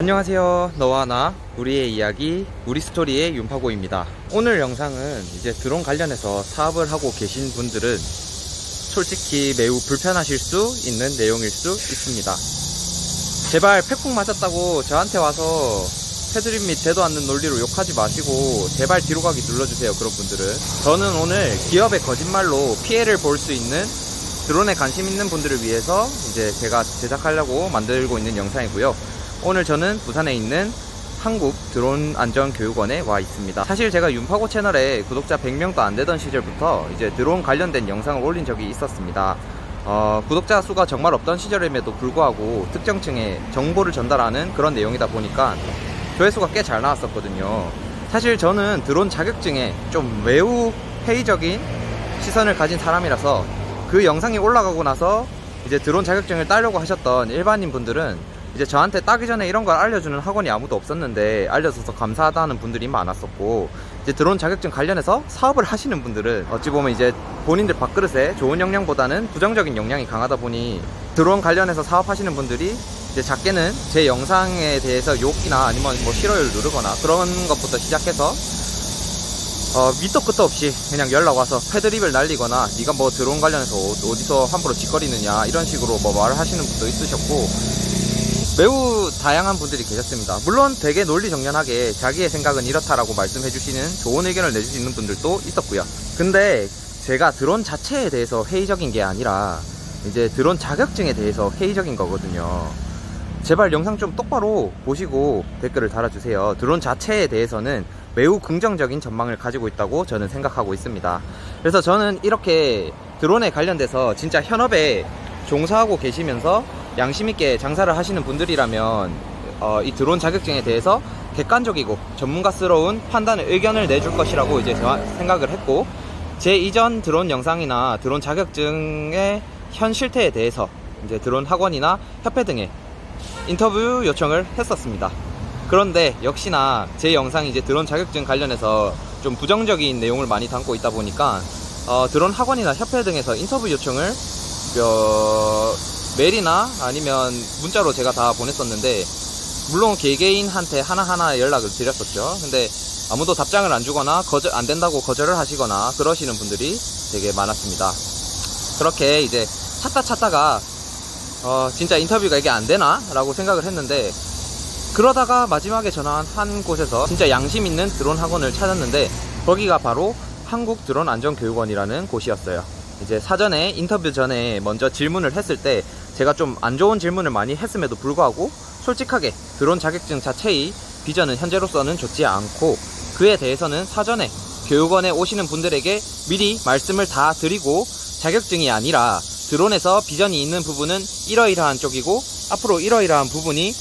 안녕하세요. 너와 나 우리의 이야기 우리 스토리의 윤파고입니다. 오늘 영상은 이제 드론 관련해서 사업을 하고 계신 분들은 솔직히 매우 불편하실 수 있는 내용일 수 있습니다. 제발 팩폭 맞았다고 저한테 와서 패드립 및 되도 않는 논리로 욕하지 마시고 제발 뒤로 가기 눌러주세요. 그런 분들은. 저는 오늘 기업의 거짓말로 피해를 볼 수 있는 드론에 관심 있는 분들을 위해서 이제 제가 제작하려고 만들고 있는 영상이고요. 오늘 저는 부산에 있는 한국 드론 안전교육원에 와 있습니다. 사실 제가 윤파고 채널에 구독자 100명도 안 되던 시절부터 이제 드론 관련된 영상을 올린 적이 있었습니다. 구독자 수가 정말 없던 시절임에도 불구하고 특정층에 정보를 전달하는 그런 내용이다 보니까 조회수가 꽤 잘 나왔었거든요. 사실 저는 드론 자격증에 좀 매우 회의적인 시선을 가진 사람이라서 그 영상이 올라가고 나서 이제 드론 자격증을 따려고 하셨던 일반인 분들은 이제 저한테 따기 전에 이런 걸 알려주는 학원이 아무도 없었는데 알려줘서 감사하다는 분들이 많았었고, 이제 드론 자격증 관련해서 사업을 하시는 분들은 어찌 보면 이제 본인들 밥그릇에 좋은 역량보다는 부정적인 역량이 강하다 보니 드론 관련해서 사업하시는 분들이 이제 작게는 제 영상에 대해서 욕이나 아니면 뭐 싫어요를 누르거나 그런 것부터 시작해서 밑도 끝도 없이 그냥 연락 와서 패드립을 날리거나 네가 뭐 드론 관련해서 어디서 함부로 짓거리느냐 이런 식으로 뭐 말을 하시는 분도 있으셨고, 매우 다양한 분들이 계셨습니다. 물론 되게 논리정연하게 자기의 생각은 이렇다라고 말씀해 주시는 좋은 의견을 내주시는 분들도 있었고요. 근데 제가 드론 자체에 대해서 회의적인 게 아니라 이제 드론 자격증에 대해서 회의적인 거거든요. 제발 영상 좀 똑바로 보시고 댓글을 달아주세요. 드론 자체에 대해서는 매우 긍정적인 전망을 가지고 있다고 저는 생각하고 있습니다. 그래서 저는 이렇게 드론에 관련돼서 진짜 현업에 종사하고 계시면서 양심있게 장사를 하시는 분들이라면 이 드론 자격증에 대해서 객관적이고 전문가스러운 판단의 의견을 내줄 것이라고 이제 생각을 했고, 제 이전 드론 영상이나 드론 자격증의 현 실태에 대해서 이제 드론 학원이나 협회 등에 인터뷰 요청을 했었습니다. 그런데 역시나 제 영상이 이제 드론 자격증 관련해서 좀 부정적인 내용을 많이 담고 있다 보니까 드론 학원이나 협회 등에서 인터뷰 요청을 메일이나 아니면 문자로 제가 다 보냈었는데, 물론 개개인한테 하나하나 연락을 드렸었죠. 근데 아무도 답장을 안 주거나 안 된다고 거절을 하시거나 그러시는 분들이 되게 많았습니다. 그렇게 이제 찾다가 진짜 인터뷰가 이게 안 되나? 라고 생각을 했는데, 그러다가 마지막에 전화한 한 곳에서 진짜 양심 있는 드론 학원을 찾았는데 거기가 바로 한국 드론 안전교육원이라는 곳이었어요. 이제 사전에 인터뷰 전에 먼저 질문을 했을 때 제가 좀 안 좋은 질문을 많이 했음에도 불구하고 솔직하게 드론 자격증 자체의 비전은 현재로서는 좋지 않고, 그에 대해서는 사전에 교육원에 오시는 분들에게 미리 말씀을 다 드리고, 자격증이 아니라 드론에서 비전이 있는 부분은 이러이러한 쪽이고 앞으로 이러이러한 부분이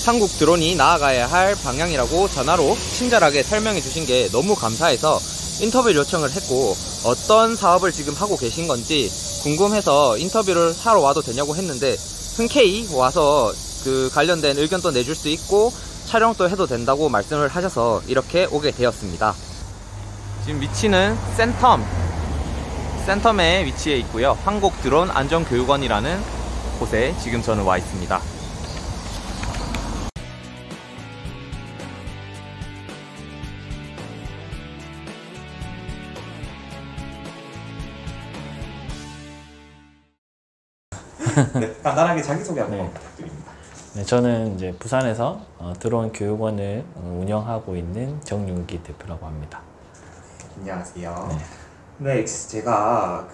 한국 드론이 나아가야 할 방향이라고 전화로 친절하게 설명해 주신 게 너무 감사해서 인터뷰 요청을 했고, 어떤 사업을 지금 하고 계신 건지 궁금해서 인터뷰를 하러 와도 되냐고 했는데 흔쾌히 와서 그 관련된 의견도 내줄 수 있고 촬영도 해도 된다고 말씀을 하셔서 이렇게 오게 되었습니다. 지금 위치는 센텀에 위치해 있고요. 한국 드론 안전교육원이라는 곳에 지금 저는 와 있습니다. 네, 간단하게 자기소개 한번 부탁드립니다. 네, 저는 이제 부산에서 드론 교육원을 운영하고 있는 정윤기 대표라고 합니다. 안녕하세요. 네, 제가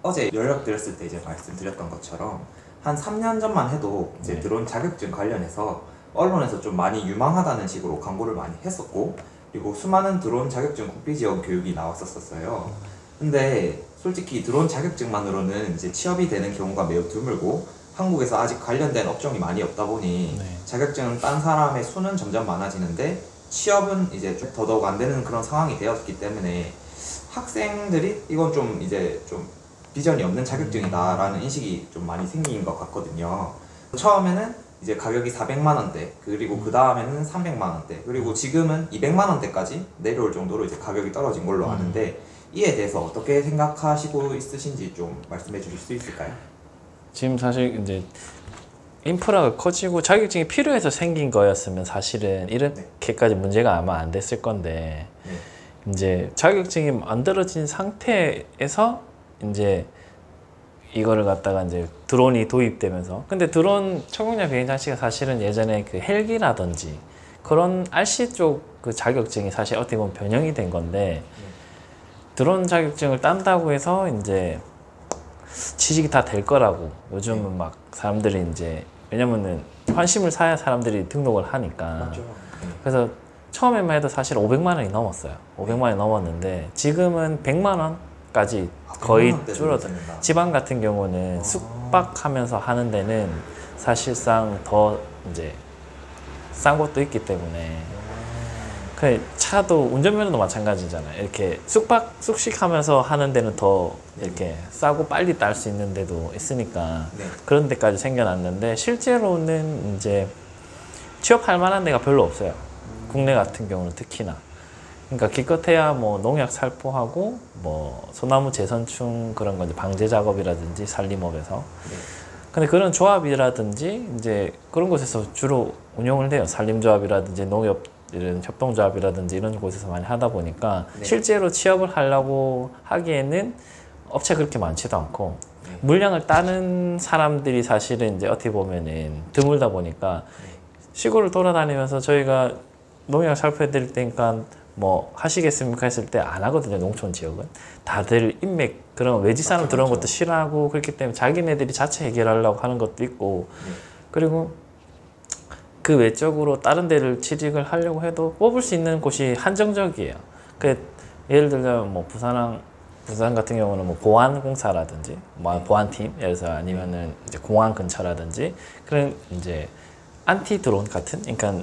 어제 연락드렸을 때 이제 말씀드렸던 것처럼 한 3년 전만 해도 이제 드론 자격증 관련해서 언론에서 좀 많이 유망하다는 식으로 광고를 많이 했었고, 그리고 수많은 드론 자격증 국비 지원 교육이 나왔었어요. 근데 솔직히 드론 자격증만으로는 이제 취업이 되는 경우가 매우 드물고 한국에서 아직 관련된 업종이 많이 없다 보니 자격증을 딴 사람의 수는 점점 많아지는데 취업은 이제 좀 더더욱 안 되는 그런 상황이 되었기 때문에 학생들이 이건 좀 이제 좀 비전이 없는 자격증이다라는 인식이 좀 많이 생긴 것 같거든요. 처음에는 이제 가격이 400만 원대, 그리고 그 다음에는 300만 원대, 그리고 지금은 200만 원대까지 내려올 정도로 이제 가격이 떨어진 걸로 아는데, 이에 대해서 어떻게 생각하시고 있으신지 좀 말씀해 주실 수 있을까요? 지금 사실 이제 인프라가 커지고 자격증이 필요해서 생긴 거였으면 사실은 이렇게까지 문제가 아마 안 됐을 건데 이제 자격증이 만들어진 상태에서 이제 이거를 갖다가 이제 드론이 도입되면서 근데 드론 초경량 비행 장치가 사실은 예전에 그 헬기라든지 그런 RC 쪽 그 자격증이 사실 어떻게 보면 변형이 된 건데 드론 자격증을 딴다고 해서 이제 취직이 다 될 거라고 요즘은 막 사람들이 이제 왜냐면은 환심을 사야 사람들이 등록을 하니까 맞죠. 그래서 처음에만 해도 사실 500만 원이 넘었어요. 500만 원이 넘었는데 지금은 100만 원까지 거의 100만 원대도 줄어들. 있습니다. 지방 같은 경우는 숙박하면서 하는 데는 사실상 더 이제 싼 곳도 있기 때문에 그 차도 운전면허도 마찬가지잖아요. 이렇게 숙식하면서 하는 데는 더 이렇게 싸고 빨리 딸 수 있는 데도 있으니까 네. 그런 데까지 생겨났는데 실제로는 이제 취업할 만한 데가 별로 없어요. 국내 같은 경우는 특히나. 그러니까 기껏해야 뭐 농약 살포하고 뭐 소나무 재선충 그런 거 이제 방제 작업이라든지 산림업에서. 네. 근데 그런 조합이라든지 이제 그런 곳에서 주로 운영을 해요. 산림조합이라든지 농협 이런 협동조합이라든지 이런 곳에서 많이 하다 보니까 네. 실제로 취업을 하려고 하기에는 업체가 그렇게 많지도 않고 네. 물량을 따는 사람들이 사실은 이제 어떻게 보면은 드물다 보니까 시골을 돌아다니면서 저희가 농약 살포해 드릴 테니까 뭐 하시겠습니까 했을 때 안 하거든요. 농촌 지역은 다들 인맥 그런 외지사람 들어온 것도 싫어하고 그렇기 때문에 자기네들이 자체 해결하려고 하는 것도 있고 그리고 그 외적으로 다른 데를 취직을 하려고 해도 뽑을 수 있는 곳이 한정적이에요. 그 예를 들면 뭐 부산 같은 경우는 뭐 보안공사라든지 뭐 보안팀 예를 들어서 아니면은 이제 공항 근처라든지 그런 이제 안티 드론 같은 그러니까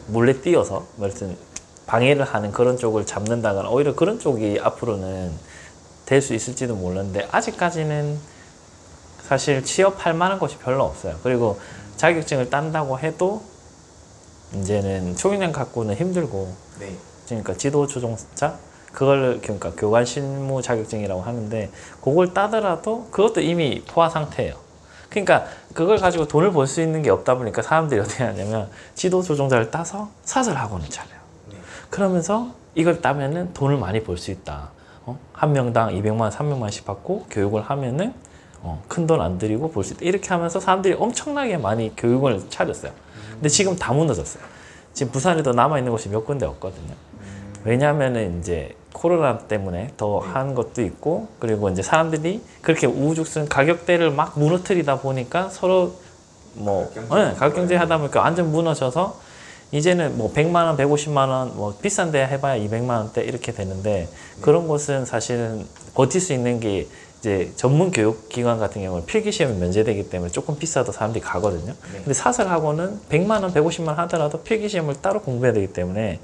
몰래 뛰어서 무슨 방해를 하는 그런 쪽을 잡는다거나 오히려 그런 쪽이 앞으로는 될 수 있을지도 몰랐는데 아직까지는 사실 취업할 만한 곳이 별로 없어요. 그리고 자격증을 딴다고 해도 이제는 초경량 갖고는 힘들고 네. 그러니까 지도 조종사 그걸 그러니까 교관 실무 자격증이라고 하는데 그걸 따더라도 그것도 이미 포화 상태예요. 그러니까 그걸 가지고 돈을 벌 수 있는 게 없다 보니까 사람들이 어떻게 하냐면 지도 조종자를 따서 사설 학원을 차려요. 네. 그러면서 이걸 따면은 돈을 많이 벌 수 있다. 한 명당 200만 원, 300만 원씩 받고 교육을 하면은 큰 돈 안 들이고 볼 수 있다. 이렇게 하면서 사람들이 엄청나게 많이 교육을 차렸어요. 근데 지금 다 무너졌어요. 지금 부산에도 남아있는 곳이 몇 군데 없거든요. 왜냐하면은 이제 코로나 때문에 더 한 것도 있고 그리고 이제 사람들이 그렇게 우후죽순 가격대를 막 무너뜨리다 보니까 서로 뭐 가격 경쟁 하다 보니까 완전 무너져서 이제는 뭐 100만 원, 150만 원, 뭐 비싼 데 해봐야 200만 원대 이렇게 되는데 그런 곳은 사실은 버틸 수 있는 게 이제 전문 교육기관 같은 경우는 필기시험이 면제되기 때문에 조금 비싸도 사람들이 가거든요. 근데 사설학원은 100만 원, 150만 원 하더라도 필기시험을 따로 공부해야 되기 때문에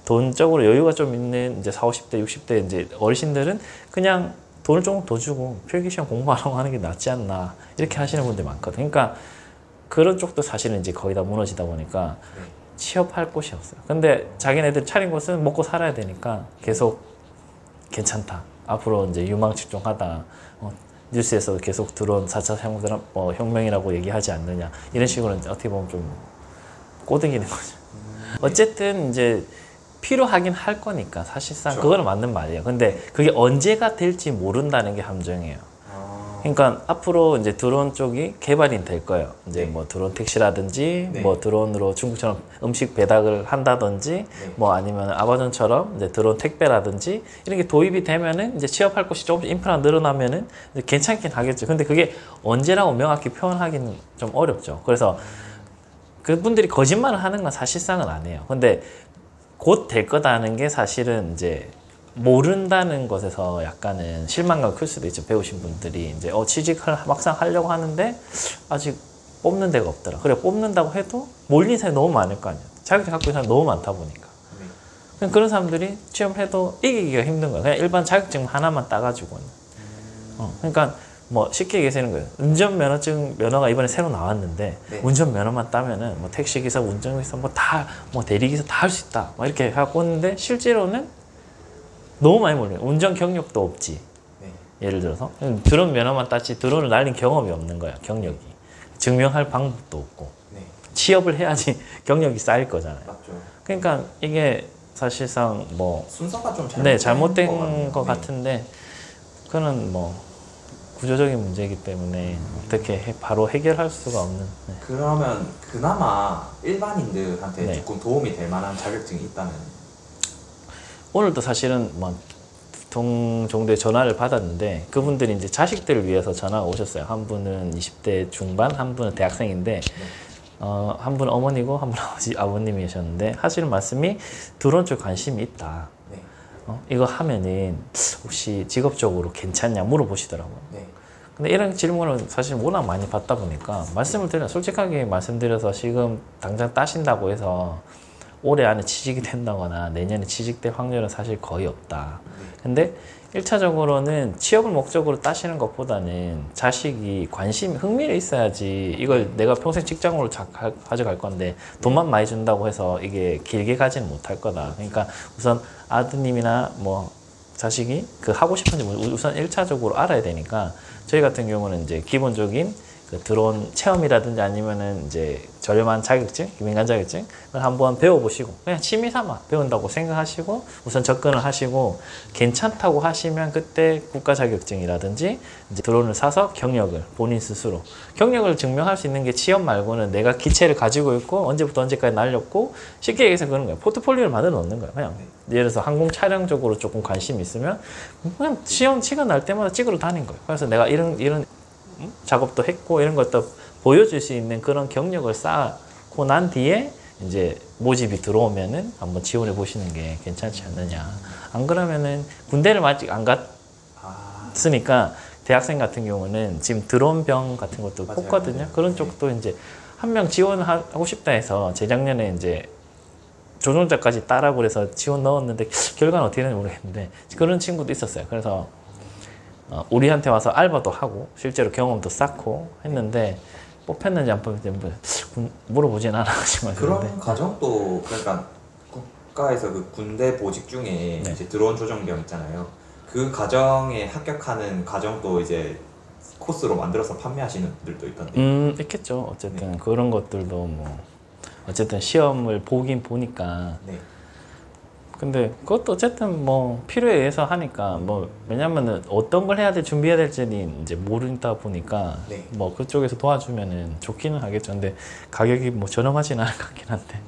돈적으로 여유가 좀 있는 이제 40, 50대, 60대 이제 어르신들은 그냥 돈을 조금 더 주고 필기시험 공부하라고 하는 게 낫지 않나 이렇게 하시는 분들이 많거든요. 그러니까 그런 쪽도 사실은 이제 거의 다 무너지다 보니까 취업할 곳이 없어요. 근데 자기네들 차린 곳은 먹고 살아야 되니까 계속 괜찮다. 앞으로 이제 유망직종하다. 뉴스에서 계속 들어온 4차 혁명이라고 얘기하지 않느냐. 이런 식으로 이제 어떻게 보면 좀 꼬드기는 거죠. 어쨌든 이제 필요하긴 할 거니까 사실상 그렇죠. 그거는 맞는 말이에요. 근데 그게 언제가 될지 모른다는 게 함정이에요. 그러니까 앞으로 이제 드론 쪽이 개발이 될 거예요. 이제 뭐 드론 택시라든지 뭐 드론으로 중국처럼 음식 배달을 한다든지 뭐 아니면 아마존처럼 이제 드론 택배라든지 이런 게 도입이 되면은 이제 취업할 곳이 조금씩 인프라가 늘어나면은 이제 괜찮긴 하겠죠. 근데 그게 언제라고 명확히 표현하기는 좀 어렵죠. 그래서 그분들이 거짓말을 하는 건 사실상은 아니에요. 근데 곧 될 거다는 게 사실은 이제 모른다는 것에서 약간은 실망감 클 수도 있죠. 배우신 분들이 이제 취직을 막상 하려고 하는데 아직 뽑는 데가 없더라. 그래 뽑는다고 해도 몰린 사람이 너무 많을 거 아니야. 자격증 갖고 있는 사람이 너무 많다 보니까. 그냥 그런 사람들이 취업을 해도 이기기가 힘든 거야. 그냥 일반 자격증 하나만 따가지고는. 그러니까 뭐 쉽게 얘기하는 거예요. 운전면허증 면허가 이번에 새로 나왔는데 운전면허만 따면은 뭐 택시기사, 운전기사 뭐 다 뭐 대리기사 다 할 수 있다. 막 이렇게 갖고 오는데 실제로는 너무 많이 몰려요. 운전 경력도 없지. 예를 들어서 드론 면허만 땄지 드론을 날린 경험이 없는 거야. 경력이. 증명할 방법도 없고 네. 취업을 해야지 경력이 쌓일 거잖아요. 맞죠. 그러니까 이게 사실상 뭐 순서가 좀 잘못된 것 네. 같은데 그거는 뭐 구조적인 문제이기 때문에 어떻게 바로 해결할 수가 없는. 네. 그러면 그나마 일반인들한테 네. 조금 도움이 될 만한 자격증이 있다면 오늘도 사실은 뭐 통 정도의 전화를 받았는데 그분들이 이제 자식들을 위해서 전화가 오셨어요. 한 분은 20대 중반, 한 분은 대학생인데 한 분은 어머니고 한 분은 아버님이셨는데 하시는 말씀이 드론 쪽 관심이 있다. 네. 이거 하면은 혹시 직업적으로 괜찮냐 물어보시더라고요. 네. 근데 이런 질문을 사실 워낙 많이 받다 보니까 솔직하게 말씀드려서 지금 당장 따신다고 해서 올해 안에 취직이 된다거나 내년에 취직될 확률은 사실 거의 없다. 근데 1차적으로는 취업을 목적으로 따시는 것보다는 자식이 흥미를 있어야지 이걸 내가 평생 직장으로 가져갈 건데 돈만 많이 준다고 해서 이게 길게 가지는 못할 거다. 그러니까 우선 아드님이나 뭐 자식이 그 하고 싶은지 우선 1차적으로 알아야 되니까 저희 같은 경우는 이제 기본적인 그 드론 체험이라든지 아니면은 이제 저렴한 자격증, 민간 자격증을 한번 배워보시고 그냥 취미 삼아 배운다고 생각하시고 우선 접근을 하시고 괜찮다고 하시면 그때 국가 자격증이라든지 이제 드론을 사서 경력을 본인 스스로 경력을 증명할 수 있는 게 취업 말고는 내가 기체를 가지고 있고 언제부터 언제까지 날렸고 쉽게 얘기해서 그런 거예요. 포트폴리오를 만들어 놓는 거예요. 그냥 예를 들어서 항공 촬영 쪽으로 조금 관심이 있으면 그냥 시간 날 때마다 찍으러 다닌 거예요. 그래서 내가 이런 작업도 했고 이런 것도 보여줄 수 있는 그런 경력을 쌓고 난 뒤에 이제 모집이 들어오면은 한번 지원해 보시는 게 괜찮지 않느냐. 안 그러면은 군대를 아직 안 갔으니까 대학생 같은 경우는 지금 드론병 같은 것도 맞아요. 뽑거든요. 그런 쪽도 이제 한 명 지원하고 싶다 해서 재작년에 이제 조종자까지 따라고 그래서 지원 넣었는데 결과는 어떻게 되는지 모르겠는데 그런 친구도 있었어요. 그래서 우리한테 와서 알바도 하고 실제로 경험도 쌓고 했는데 뽑혔는지 안 뽑혔는지 물어보진 않아가지고 그런 과정도 그러니까 국가에서 그 군대 보직 중에 네. 이제 드론 조정병 있잖아요. 그 과정에 합격하는 과정도 이제 코스로 만들어서 판매하시는 분들도 있던데. 있겠죠. 어쨌든 그런 것들도 뭐 어쨌든 시험을 보긴 보니까. 네. 근데 그것도 어쨌든 뭐 필요에 의해서 하니까 뭐 왜냐면은 어떤 걸 해야 될 준비해야 될지는 이제 모르다 보니까 네. 뭐 그쪽에서 도와주면은 좋기는 하겠죠. 근데 가격이 뭐 저렴하진 않을 것 같긴 한데.